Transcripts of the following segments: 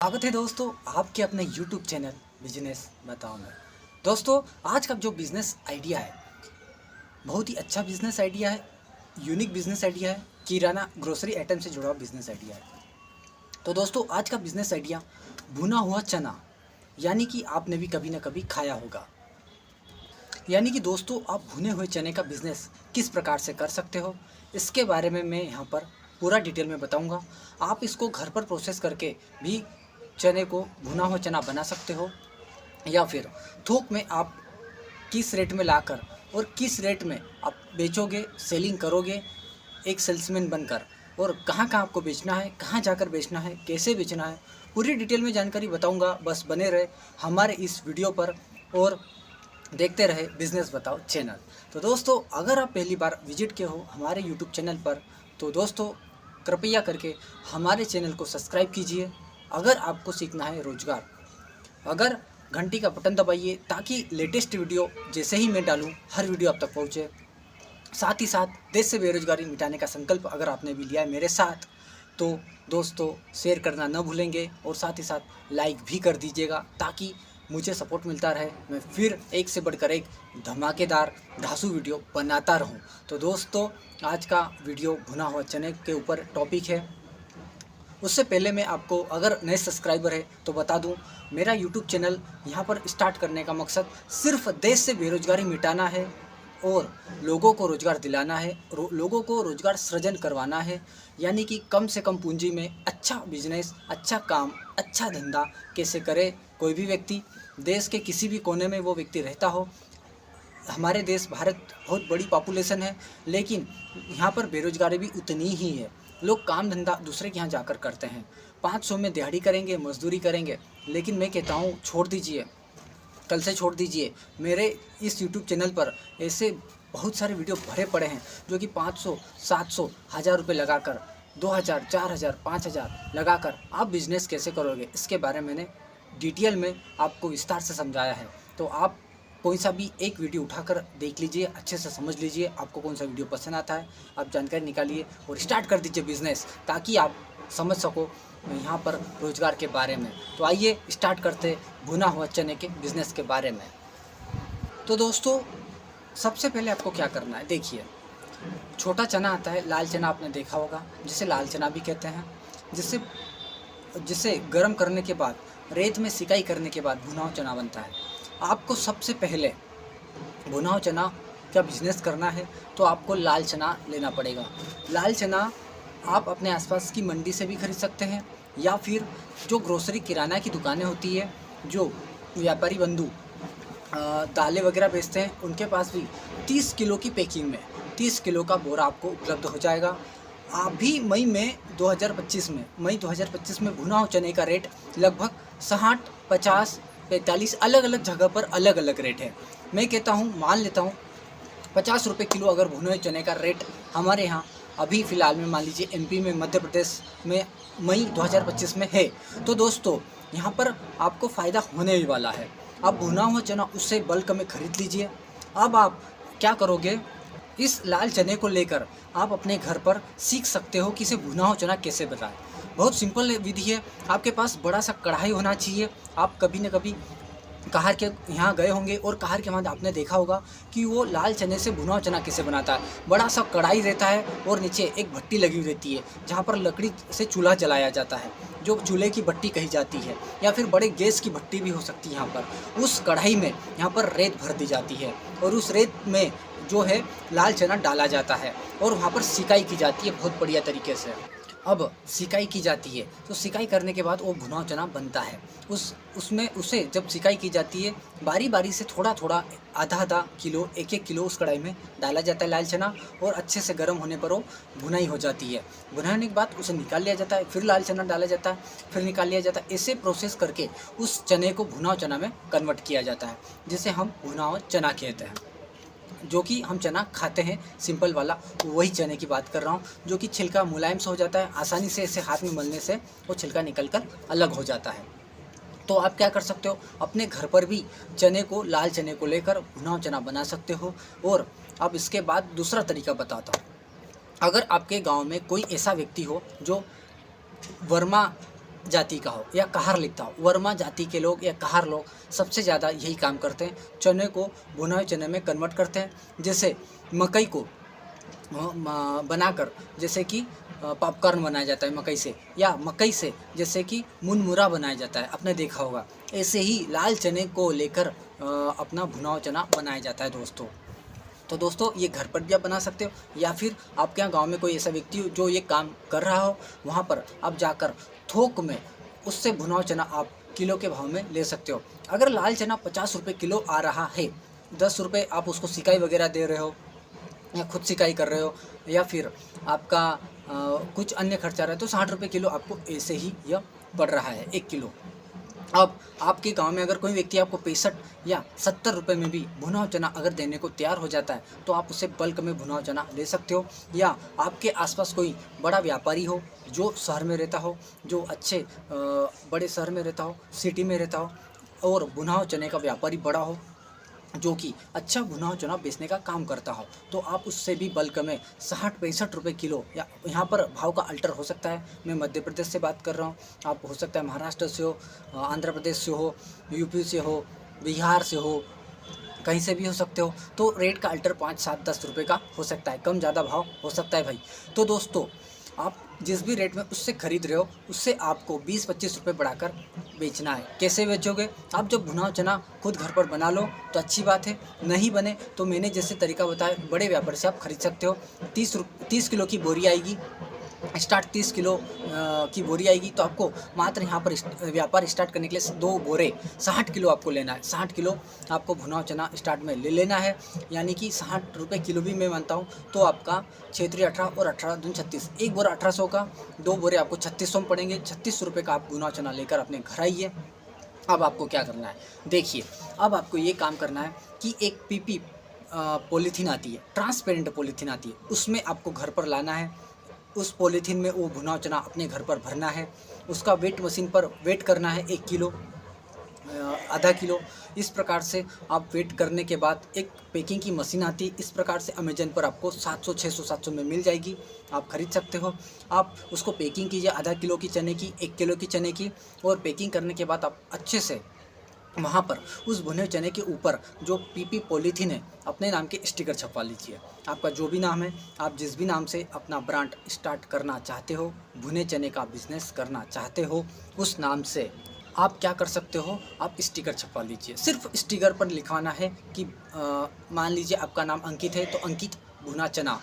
स्वागत है दोस्तों आपके अपने YouTube चैनल बिजनेस बताओ में। दोस्तों आज का जो बिज़नेस आइडिया है बहुत ही अच्छा बिज़नेस आइडिया है, यूनिक बिज़नेस आइडिया है, किराना ग्रोसरी आइटम से जुड़ा हुआ बिज़नेस आइडिया है। तो दोस्तों आज का बिज़नेस आइडिया भुना हुआ चना, यानी कि आपने भी कभी ना कभी खाया होगा। यानी कि दोस्तों आप भुने हुए चने का बिज़नेस किस प्रकार से कर सकते हो, इसके बारे में मैं यहाँ पर पूरा डिटेल में बताऊँगा। आप इसको घर पर प्रोसेस करके भी चने को भुना हुआ चना बना सकते हो, या फिर थोक में आप किस रेट में लाकर और किस रेट में आप बेचोगे, सेलिंग करोगे एक सेल्समैन बनकर, और कहाँ कहाँ आपको बेचना है, कहाँ जाकर बेचना है, कैसे बेचना है, पूरी डिटेल में जानकारी बताऊंगा। बस बने रहे हमारे इस वीडियो पर और देखते रहे बिज़नेस बताओ चैनल। तो दोस्तों अगर आप पहली बार विजिट किए हो हमारे यूट्यूब चैनल पर, तो दोस्तों कृपया करके हमारे चैनल को सब्सक्राइब कीजिए। अगर आपको सीखना है रोजगार, अगर घंटी का बटन दबाइए ताकि लेटेस्ट वीडियो जैसे ही मैं डालूं हर वीडियो आप तक पहुंचे। साथ ही साथ देश से बेरोजगारी मिटाने का संकल्प अगर आपने भी लिया है मेरे साथ, तो दोस्तों शेयर करना न भूलेंगे और साथ ही साथ लाइक भी कर दीजिएगा ताकि मुझे सपोर्ट मिलता रहे, मैं फिर एक से बढ़कर एक धमाकेदार धांसू वीडियो बनाता रहूं। तो दोस्तों आज का वीडियो भुना हुआ चने के ऊपर टॉपिक है। उससे पहले मैं आपको अगर नए सब्सक्राइबर है तो बता दूं, मेरा यूट्यूब चैनल यहाँ पर स्टार्ट करने का मकसद सिर्फ देश से बेरोजगारी मिटाना है और लोगों को रोज़गार दिलाना है, लोगों को रोज़गार सृजन करवाना है। यानी कि कम से कम पूंजी में अच्छा बिजनेस, अच्छा काम, अच्छा धंधा कैसे करे कोई भी व्यक्ति, देश के किसी भी कोने में वो व्यक्ति रहता हो। हमारे देश भारत बहुत बड़ी पॉपुलेशन है, लेकिन यहाँ पर बेरोजगारी भी उतनी ही है। लोग काम धंधा दूसरे के यहाँ जाकर करते हैं, 500 में दिहाड़ी करेंगे, मजदूरी करेंगे। लेकिन मैं कहता हूँ छोड़ दीजिए, कल से छोड़ दीजिए। मेरे इस YouTube चैनल पर ऐसे बहुत सारे वीडियो भरे पड़े हैं जो कि 500, 700, 1000 रुपये लगाकर, 2000, 4000, 5000 लगाकर आप बिज़नेस कैसे करोगे इसके बारे में मैंने डिटेल में आपको विस्तार से समझाया है। तो आप कोई सा भी एक वीडियो उठाकर देख लीजिए, अच्छे से समझ लीजिए, आपको कौन सा वीडियो पसंद आता है, आप जानकारी निकालिए और स्टार्ट कर दीजिए बिज़नेस, ताकि आप समझ सको यहाँ पर रोज़गार के बारे में। तो आइए स्टार्ट करते भुना हुआ चने के बिज़नेस के बारे में। तो दोस्तों सबसे पहले आपको क्या करना है, देखिए छोटा चना आता है, लाल चना आपने देखा होगा, जिसे लाल चना भी कहते हैं, जिसे गर्म करने के बाद रेत में सिकाई करने के बाद भुना हुआ चना बनता है। आपको सबसे पहले भुना हुआ चना का बिज़नेस करना है तो आपको लाल चना लेना पड़ेगा। लाल चना आप अपने आसपास की मंडी से भी खरीद सकते हैं, या फिर जो ग्रोसरी किराना की दुकानें होती है, जो व्यापारी बंधु दालें वगैरह बेचते हैं, उनके पास भी 30 किलो की पैकिंग में 30 किलो का बोरा आपको उपलब्ध हो जाएगा। अभी मई 2025 में भुना हुआ चने का रेट लगभग 60, 50, 45 अलग अलग जगह पर अलग अलग रेट है। मैं कहता हूँ, मान लेता हूँ 50 रुपये किलो अगर भुने हुए चने का रेट हमारे यहाँ अभी फ़िलहाल में मान लीजिए MP में, मध्य प्रदेश में मई 2025 में है, तो दोस्तों यहाँ पर आपको फ़ायदा होने ही वाला है। आप भुना हुआ चना उससे बल्क में ख़रीद लीजिए। अब आप क्या करोगे, इस लाल चने को लेकर आप अपने घर पर सीख सकते हो कि इसे भुना हुआ चना कैसे बनाएं। बहुत सिंपल विधि है। आपके पास बड़ा सा कढ़ाई होना चाहिए। आप कभी न कभी कहार के यहाँ गए होंगे और कहार के बाद आपने देखा होगा कि वो लाल चने से भुना हुआ चना कैसे बनाता है। बड़ा सा कढ़ाई रहता है और नीचे एक भट्टी लगी हुई रहती है जहाँ पर लकड़ी से चूल्हा जलाया जाता है, जो चूल्हे की भट्टी कही जाती है, या फिर बड़े गैस की भट्टी भी हो सकती है। यहाँ पर उस कढ़ाई में यहाँ पर रेत भर दी जाती है और उस रेत में जो है लाल चना डाला जाता है और वहाँ पर सिकाई की जाती है बहुत बढ़िया तरीके से। अब सिकाई की जाती है तो सिकाई करने के बाद वो भुना हुआ चना बनता है। उसमें उसे जब सिकाई की जाती है बारी बारी से थोड़ा थोड़ा, आधा किलो, 1 किलो उस कढ़ाई में डाला जाता है लाल चना, और अच्छे से गर्म होने पर वो भुनाई हो जाती है। भुनाने के बाद उसे निकाल लिया जाता है, फिर लाल चना डाला जाता है, फिर निकाल लिया जाता है। ऐसे प्रोसेस करके उस चने को भुना हुआ चना में कन्वर्ट किया जाता है, जिसे हम भुना हुआ चना कहते हैं। जो कि हम चना खाते हैं सिंपल वाला, वही चने की बात कर रहा हूँ, जो कि छिलका मुलायम से हो जाता है, आसानी से इसे हाथ में मलने से वो छिलका निकल कर अलग हो जाता है। तो आप क्या कर सकते हो, अपने घर पर भी चने को, लाल चने को लेकर भुना हुआ चना बना सकते हो। और अब इसके बाद दूसरा तरीका बताता हूँ। अगर आपके गांव में कोई ऐसा व्यक्ति हो जो वर्मा जाति का हो या कहार लिखता हो, वर्मा जाति के लोग या कहार लोग सबसे ज़्यादा यही काम करते हैं। चने को भुने हुए चने में कन्वर्ट करते हैं, जैसे मकई को बनाकर जैसे कि पॉपकॉर्न बनाया जाता है मकई से, या मकई से जैसे कि मुनमुरा बनाया जाता है, आपने देखा होगा। ऐसे ही लाल चने को लेकर अपना भुना हुआ चना बनाया जाता है दोस्तों। तो दोस्तों ये घर पर भी आप बना सकते हो, या फिर आपके यहाँ गांव में कोई ऐसा व्यक्ति हो जो ये काम कर रहा हो, वहाँ पर आप जाकर थोक में उससे भुना हुआ चना आप किलो के भाव में ले सकते हो। अगर लाल चना 50 रुपये किलो आ रहा है, 10 रुपये आप उसको सिकाई वगैरह दे रहे हो या खुद सिकाई कर रहे हो, या फिर आपका कुछ अन्य खर्चा रहा है, तो 60 रुपये किलो आपको ऐसे ही यह पड़ रहा है 1 किलो। अब आपके गांव में अगर कोई व्यक्ति आपको 65 या 70 रुपये में भी भुना हुआ चना अगर देने को तैयार हो जाता है, तो आप उससे बल्क में भुना हुआ चना ले सकते हो। या आपके आसपास कोई बड़ा व्यापारी हो जो शहर में रहता हो, जो अच्छे बड़े शहर में रहता हो, सिटी में रहता हो, और भुना हुआ चने का व्यापारी बड़ा हो जो कि अच्छा भुना हुआ चना बेचने का काम करता हो, तो आप उससे भी बल्क में 60-65 रुपये किलो, या यहाँ पर भाव का अल्टर हो सकता है। मैं मध्य प्रदेश से बात कर रहा हूँ, आप हो सकता है महाराष्ट्र से हो, आंध्र प्रदेश से हो, यूपी से हो, बिहार से हो, कहीं से भी हो सकते हो। तो रेट का अल्टर 5, 7, 10 रुपये का हो सकता है, कम ज़्यादा भाव हो सकता है भाई। तो दोस्तों आप जिस भी रेट में उससे खरीद रहे हो, उससे आपको 20-25 रुपये बढ़ाकर बेचना है। कैसे बेचोगे? आप जब भुना हुआ चना खुद घर पर बना लो तो अच्छी बात है, नहीं बने तो मैंने जैसे तरीका बताया बड़े व्यापारी से आप खरीद सकते हो। 30 किलो की बोरी आएगी, स्टार्ट 30 किलो की बोरी आएगी, तो आपको मात्र यहाँ पर व्यापार स्टार्ट करने के लिए 2 बोरे 60 किलो आपको लेना है। 60 किलो आपको भुना हुआ चना स्टार्ट में ले लेना है, यानी कि 60 रुपये किलो भी मैं मानता हूँ, तो आपका 6×3 = 18 और 18 दूनी 36, एक बोरा 1800 का, 2 बोरे आपको 3600 में पड़ेंगे। 36 रुपये का आप भुना हुआ चना लेकर अपने घर आइए। अब आपको क्या करना है, देखिए अब आपको ये काम करना है कि एक PP पॉलीथीन आती है, ट्रांसपेरेंट पॉलीथीन आती है, उसमें आपको घर पर लाना है। उस पॉलीथीन में वो भुना हुआ चना अपने घर पर भरना है, उसका वेट मशीन पर वेट करना है 1 किलो, आधा किलो। इस प्रकार से आप वेट करने के बाद एक पैकिंग की मशीन आती है, इस प्रकार से अमेजन पर आपको 700, 600, 700 में मिल जाएगी, आप खरीद सकते हो। आप उसको पैकिंग कीजिए आधा किलो की चने की, 1 किलो की चने की, और पैकिंग करने के बाद आप अच्छे से वहाँ पर उस भुने हुए चने के ऊपर जो PP पॉलीथीन है, अपने नाम के स्टिकर छपवा लीजिए। आपका जो भी नाम है, आप जिस भी नाम से अपना ब्रांड स्टार्ट करना चाहते हो, भुने चने का बिजनेस करना चाहते हो, उस नाम से आप क्या कर सकते हो, आप स्टिकर छपवा लीजिए। सिर्फ स्टिकर पर लिखवाना है कि मान लीजिए आपका नाम अंकित है, तो अंकित भुना चना,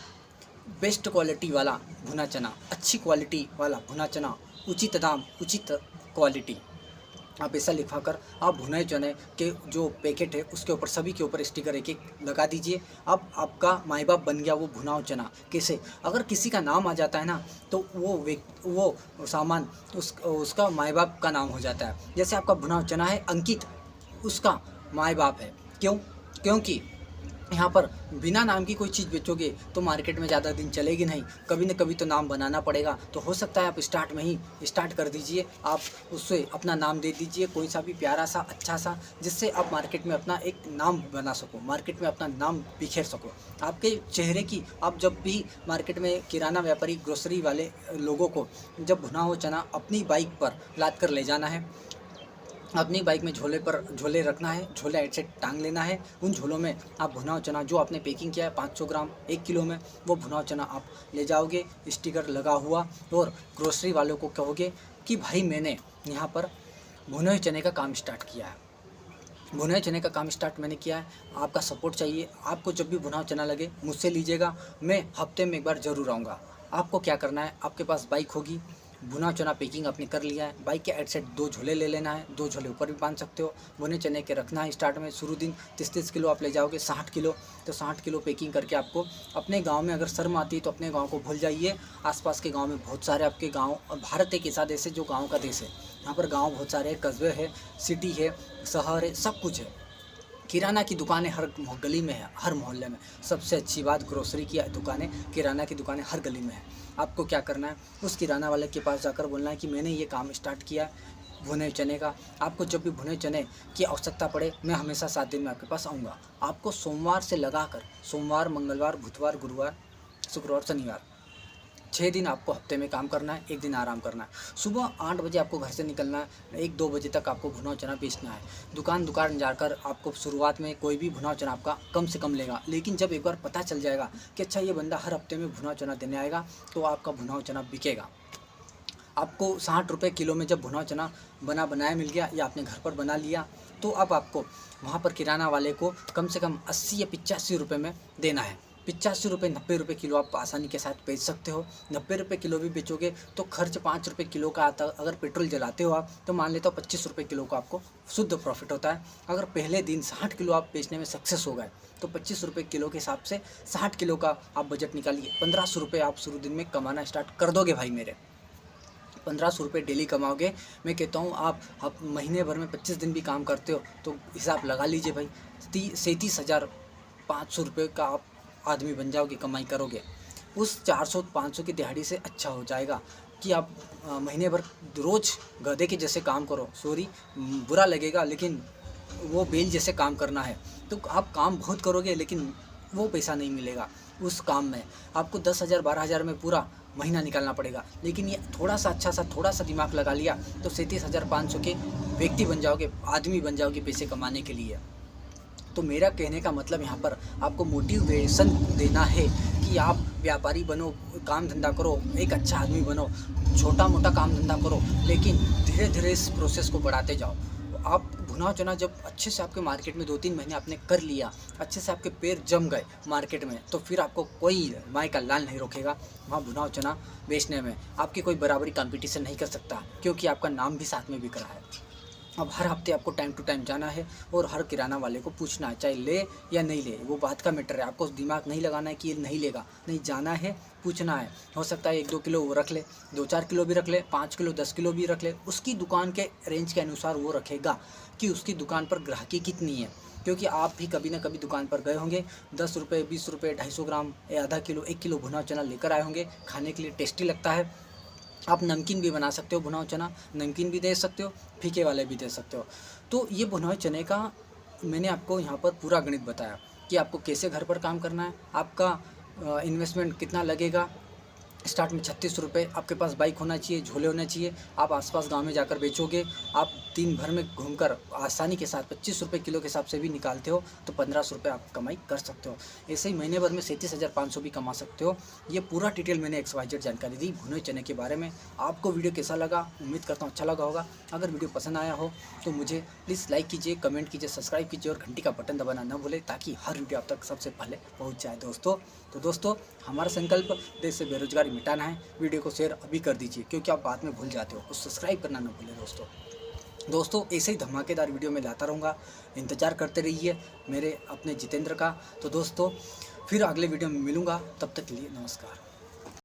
बेस्ट क्वालिटी वाला भुना चना, अच्छी क्वालिटी वाला भुना चना, उचित दाम, उचित क्वालिटी, आप ऐसा लिखवाकर आप भुने चने के जो पैकेट है उसके ऊपर, सभी के ऊपर स्टिकर एक एक लगा दीजिए। अब आपका माई बाप बन गया वो भुना हुआ चना। कैसे? अगर किसी का नाम आ जाता है ना, तो वो सामान उसका माई बाप का नाम हो जाता है। जैसे आपका भुना हुआ चना है अंकित, उसका माई बाप है। क्योंकि यहाँ पर बिना नाम की कोई चीज़ बेचोगे तो मार्केट में ज़्यादा दिन चलेगी नहीं, कभी न कभी तो नाम बनाना पड़ेगा। तो हो सकता है आप स्टार्ट में ही स्टार्ट कर दीजिए, आप उससे अपना नाम दे दीजिए, कोई सा भी प्यारा सा अच्छा सा, जिससे आप मार्केट में अपना एक नाम बना सको, मार्केट में अपना नाम बिखेर सको। आपके चेहरे की, आप जब भी मार्केट में किराना व्यापारी, ग्रोसरी वाले लोगों को जब भुना हुआ चना अपनी बाइक पर लाद कर ले जाना है, अपनी बाइक में झोले रखना है, झोले ऐड से टांग लेना है। उन झोलों में आप भुना हुआ चना जो आपने पैकिंग किया है 500 ग्राम 1 किलो में, वो भुना हुआ चना आप ले जाओगे स्टिकर लगा हुआ, और ग्रोसरी वालों को कहोगे कि भाई मैंने यहाँ पर भुने हुए चने का काम स्टार्ट किया है, भुने हुए चने का काम स्टार्ट मैंने किया है, आपका सपोर्ट चाहिए। आपको जब भी भुना हुआ चना लगे मुझसे लीजिएगा, मैं हफ्ते में एक बार ज़रूर आऊँगा। आपको क्या करना है, आपके पास बाइक होगी, भुना चना पैकिंग आपने कर लिया है, बाइक के एड साइड 2 झोले ले लेना है, 2 झोले ऊपर भी बांध सकते हो। भुने चने के रखना है स्टार्ट में, शुरू दिन 30-30 किलो आप ले जाओगे, 60 किलो, तो 60 किलो पैकिंग करके आपको अपने गांव में, अगर शर्म आती है तो अपने गांव को भूल जाइए। आसपास के गांव में बहुत सारे आपके गांव, और भारत एक ऐसा देश है जो गाँव का देश है, यहाँ पर गाँव बहुत सारे हैं, कस्बे है, सिटी है, शहर है, सब कुछ है। किराना की दुकानें हर गली में है, हर मोहल्ले में। सबसे अच्छी बात, ग्रोसरी की दुकानें, किराना की दुकानें हर गली में है। आपको क्या करना है, उस किराना वाले के पास जाकर बोलना है कि मैंने ये काम स्टार्ट किया भुने चने का। आपको जब भी भुने चने की आवश्यकता पड़े, मैं हमेशा 7 दिन में आपके पास आऊँगा। आपको सोमवार से लगाकर, सोमवार, मंगलवार, बुधवार, गुरुवार, शुक्रवार, शनिवार, 6 दिन आपको हफ्ते में काम करना है, 1 दिन आराम करना है। सुबह 8 बजे आपको घर से निकलना है, 1-2 बजे तक आपको भुना चना बेचना है। दुकान जाकर आपको शुरुआत में कोई भी भुना चना आपका कम से कम लेगा, लेकिन जब एक बार पता चल जाएगा कि अच्छा ये बंदा हर हफ्ते में भुना चना देने आएगा, तो आपका भुना चना बिकेगा। आपको 60 रुपये किलो में जब भुना चना बनाया मिल गया या आपने घर पर बना लिया, तो अब आपको वहाँ पर किराना वाले को कम से कम 80 या 85 रुपये में देना है। 85 रुपये 90 रुपये किलो आप आसानी के साथ बेच सकते हो। 90 रुपये किलो भी बेचोगे तो खर्च 5 रुपये किलो का आता। अगर पेट्रोल जलाते हो आप तो मान लेते हो 25 रुपये किलो का आपको शुद्ध प्रॉफिट होता है। अगर पहले दिन 60 किलो आप बेचने में सक्सेस हो गए तो 25 रुपये किलो के हिसाब से 60 किलो का आप बजट निकालिए। 1500 रुपये आप शुरू दिन में कमाना स्टार्ट कर दोगे भाई मेरे। 1500 रुपये डेली कमाओगे। मैं कहता हूँ आप महीने भर में 25 दिन भी काम करते हो तो हिसाब लगा लीजिए भाई, 37,500 रुपये का आप आदमी बन जाओगे, कमाई करोगे। उस 400-500 की दिहाड़ी से अच्छा हो जाएगा कि आप महीने भर रोज़ गधे के जैसे काम करो। सॉरी, बुरा लगेगा, लेकिन वो बेल जैसे काम करना है तो आप काम बहुत करोगे लेकिन वो पैसा नहीं मिलेगा। उस काम में आपको 10,000 12,000 में पूरा महीना निकालना पड़ेगा। लेकिन ये थोड़ा सा दिमाग लगा लिया तो 37,500 के व्यक्ति बन जाओगे, आदमी बन जाओगे पैसे कमाने के लिए। तो मेरा कहने का मतलब यहाँ पर आपको मोटिवेशन देना है कि आप व्यापारी बनो, काम धंधा करो, एक अच्छा आदमी बनो, छोटा मोटा काम धंधा करो, लेकिन धीरे धीरे इस प्रोसेस को बढ़ाते जाओ। आप भुना चना जब अच्छे से आपके मार्केट में 2-3 महीने आपने कर लिया, अच्छे से आपके पैर जम गए मार्केट में, तो फिर आपको कोई माई का लाल नहीं रोकेगा वहाँ भुना चना बेचने में। आपकी कोई बराबरी कंपटीशन नहीं कर सकता, क्योंकि आपका नाम भी साथ में बिक रहा है। अब हर हफ्ते आपको टाइम टू टाइम जाना है और हर किराना वाले को पूछना है, चाहे ले या नहीं ले, वो बात का मैटर है। आपको दिमाग नहीं लगाना है कि ये नहीं लेगा, नहीं, जाना है, पूछना है। हो सकता है 1-2 किलो वो रख ले, 2-4 किलो भी रख ले, 5 किलो 10 किलो भी रख ले। उसकी दुकान के रेंज के अनुसार वो रखेगा कि उसकी दुकान पर ग्राहकी कितनी है। क्योंकि आप भी कभी ना कभी दुकान पर गए होंगे, 10 रुपये 20 रुपये 250 ग्राम या आधा किलो 1 किलो भुना चना लेकर आए होंगे। खाने के लिए टेस्टी लगता है। आप नमकीन भी बना सकते हो, भुना हुआ चना नमकीन भी दे सकते हो, फीके वाले भी दे सकते हो। तो ये भुना हुए चने का मैंने आपको यहाँ पर पूरा गणित बताया कि आपको कैसे घर पर काम करना है, आपका इन्वेस्टमेंट कितना लगेगा। स्टार्ट में 36 रुपये, आपके पास बाइक होना चाहिए, झोले होने चाहिए। आप आसपास गांव में जाकर बेचोगे, आप दिन भर में घूमकर आसानी के साथ 25 रुपये किलो के हिसाब से भी निकालते हो तो 1500 रुपये आप कमाई कर सकते हो। ऐसे ही महीने भर में 37,500 भी कमा सकते हो। ये पूरा डिटेल मैंने XYZ जानकारी दी भुने चने के बारे में। आपको वीडियो कैसा लगा, उम्मीद करता हूँ अच्छा लगा होगा। अगर वीडियो पसंद आया हो तो मुझे प्लीज़ लाइक कीजिए, कमेंट कीजिए, सब्सक्राइब कीजिए और घंटी का बटन दबाना न भूलें, ताकि हर वीडियो आप तक सबसे पहले पहुँच जाए दोस्तों। तो दोस्तों, हमारा संकल्प देश से बेरोजगारी मिटाना है। वीडियो को शेयर अभी कर दीजिए, क्योंकि आप बाद में भूल जाते हो। उस सब्सक्राइब करना ना भूलें दोस्तों। ऐसे ही धमाकेदार वीडियो में लाता रहूँगा, इंतज़ार करते रहिए मेरे अपने जितेंद्र का। तो दोस्तों, फिर अगले वीडियो में मिलूँगा, तब तक के लिए नमस्कार।